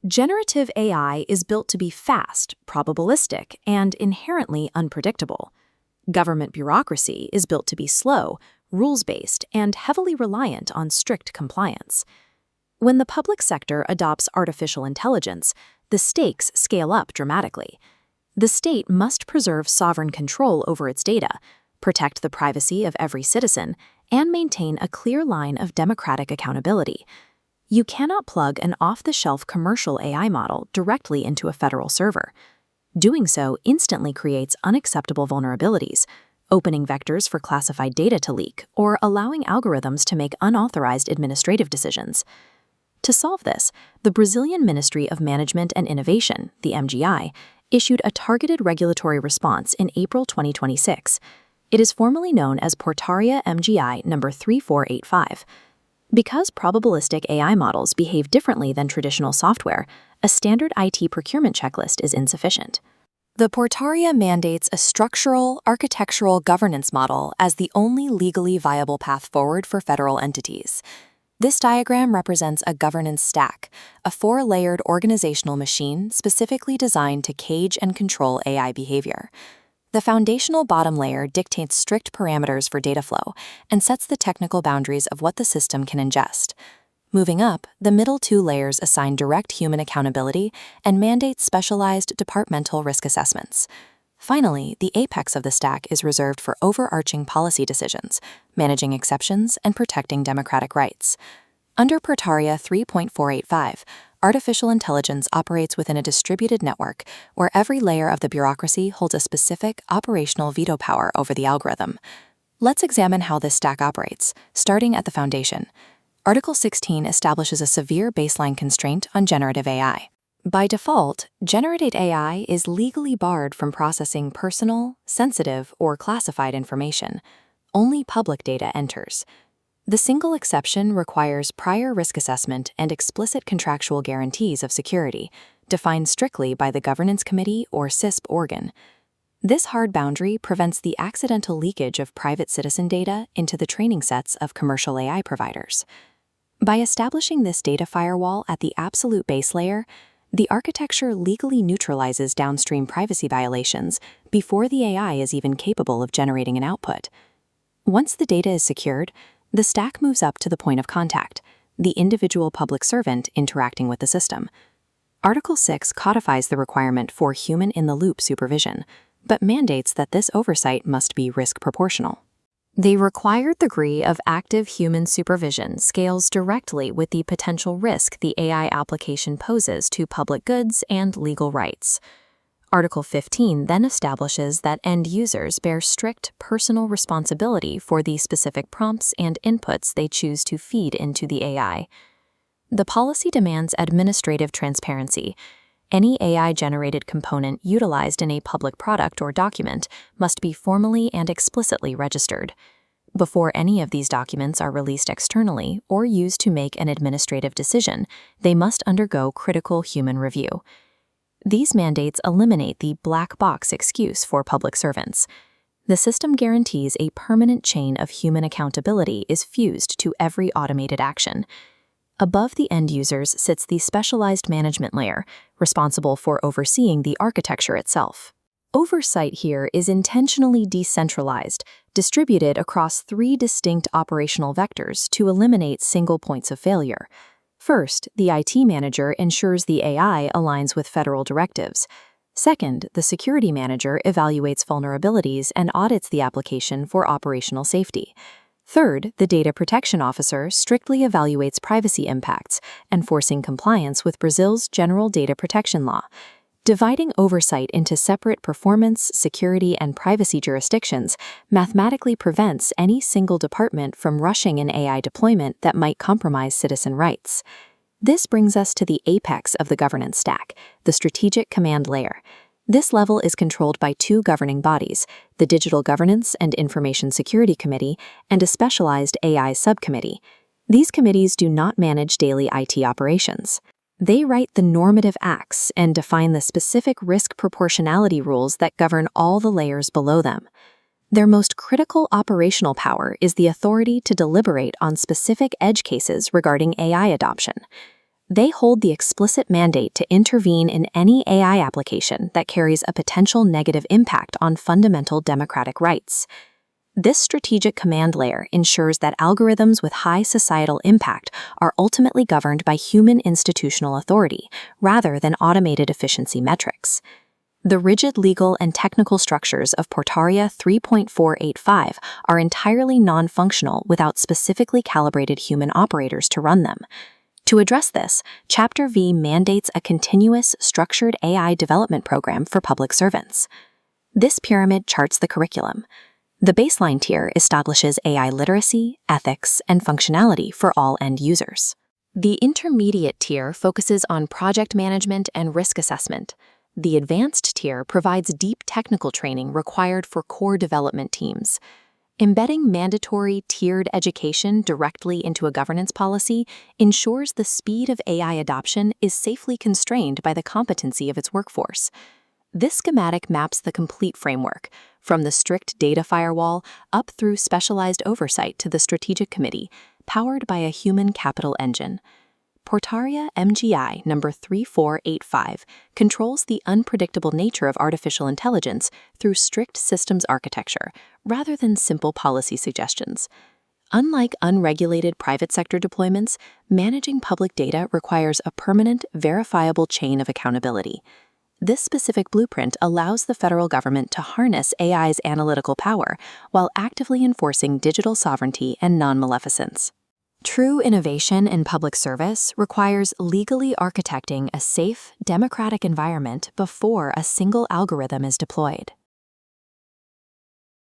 Generative AI is built to be fast, probabilistic, and inherently unpredictable. Government bureaucracy is built to be slow, rules-based, and heavily reliant on strict compliance. When the public sector adopts artificial intelligence, the stakes scale up dramatically. The state must preserve sovereign control over its data, protect the privacy of every citizen, and maintain a clear line of democratic accountability. You cannot plug an off-the-shelf commercial AI model directly into a federal server. Doing so instantly creates unacceptable vulnerabilities, opening vectors for classified data to leak or allowing algorithms to make unauthorized administrative decisions. To solve this, the Brazilian Ministry of Management and Innovation, the MGI, issued a targeted regulatory response in April 2026. It is formally known as Portaria MGI No. 3485. Because probabilistic AI models behave differently than traditional software, a standard IT procurement checklist is insufficient. The Portaria mandates a structural, architectural governance model as the only legally viable path forward for federal entities. This diagram represents a governance stack, a four-layered organizational machine specifically designed to cage and control AI behavior. The foundational bottom layer dictates strict parameters for data flow and sets the technical boundaries of what the system can ingest. Moving up, the middle two layers assign direct human accountability and mandate specialized departmental risk assessments. Finally, the apex of the stack is reserved for overarching policy decisions, managing exceptions, and protecting democratic rights. Under Portaria 3.485, artificial intelligence operates within a distributed network where every layer of the bureaucracy holds a specific operational veto power over the algorithm. Let's examine how this stack operates, starting at the foundation. Article 16 establishes a severe baseline constraint on generative AI. By default, generative AI is legally barred from processing personal, sensitive, or classified information. Only public data enters. The single exception requires prior risk assessment and explicit contractual guarantees of security, defined strictly by the Governance Committee or CISP organ. This hard boundary prevents the accidental leakage of private citizen data into the training sets of commercial AI providers. By establishing this data firewall at the absolute base layer, the architecture legally neutralizes downstream privacy violations before the AI is even capable of generating an output. Once the data is secured, the stack moves up to the point of contact, the individual public servant interacting with the system. Article 6 codifies the requirement for human-in-the-loop supervision, but mandates that this oversight must be risk proportional. The required degree of active human supervision scales directly with the potential risk the AI application poses to public goods and legal rights. Article 15 then establishes that end users bear strict personal responsibility for the specific prompts and inputs they choose to feed into the AI. The policy demands administrative transparency. Any AI-generated component utilized in a public product or document must be formally and explicitly registered. Before any of these documents are released externally or used to make an administrative decision, they must undergo critical human review. These mandates eliminate the black box excuse for public servants. The system guarantees a permanent chain of human accountability is fused to every automated action. Above the end users sits the specialized management layer, responsible for overseeing the architecture itself. Oversight here is intentionally decentralized, distributed across three distinct operational vectors to eliminate single points of failure. First, the IT manager ensures the AI aligns with federal directives. Second, the security manager evaluates vulnerabilities and audits the application for operational safety. Third, the data protection officer strictly evaluates privacy impacts, enforcing compliance with Brazil's General Data Protection Law. Dividing oversight into separate performance, security, and privacy jurisdictions mathematically prevents any single department from rushing an AI deployment that might compromise citizen rights. This brings us to the apex of the governance stack, the strategic command layer. This level is controlled by two governing bodies, the Digital Governance and Information Security Committee and a specialized AI subcommittee. These committees do not manage daily IT operations. They write the normative acts and define the specific risk proportionality rules that govern all the layers below them. Their most critical operational power is the authority to deliberate on specific edge cases regarding AI adoption. They hold the explicit mandate to intervene in any AI application that carries a potential negative impact on fundamental democratic rights. This strategic command layer ensures that algorithms with high societal impact are ultimately governed by human institutional authority, rather than automated efficiency metrics. The rigid legal and technical structures of Portaria 3.485 are entirely non-functional without specifically calibrated human operators to run them. To address this, Chapter V mandates a continuous, structured AI development program for public servants. This pyramid charts the curriculum. The baseline tier establishes AI literacy, ethics, and functionality for all end users. The intermediate tier focuses on project management and risk assessment. The advanced tier provides deep technical training required for core development teams. Embedding mandatory tiered education directly into a governance policy ensures the speed of AI adoption is safely constrained by the competency of its workforce. This schematic maps the complete framework, from the strict data firewall up through specialized oversight to the strategic committee, powered by a human capital engine. Portaria MGI No. 3485 controls the unpredictable nature of artificial intelligence through strict systems architecture, rather than simple policy suggestions. Unlike unregulated private sector deployments, managing public data requires a permanent, verifiable chain of accountability. This specific blueprint allows the federal government to harness AI's analytical power while actively enforcing digital sovereignty and non-maleficence. True innovation in public service requires legally architecting a safe, democratic environment before a single algorithm is deployed.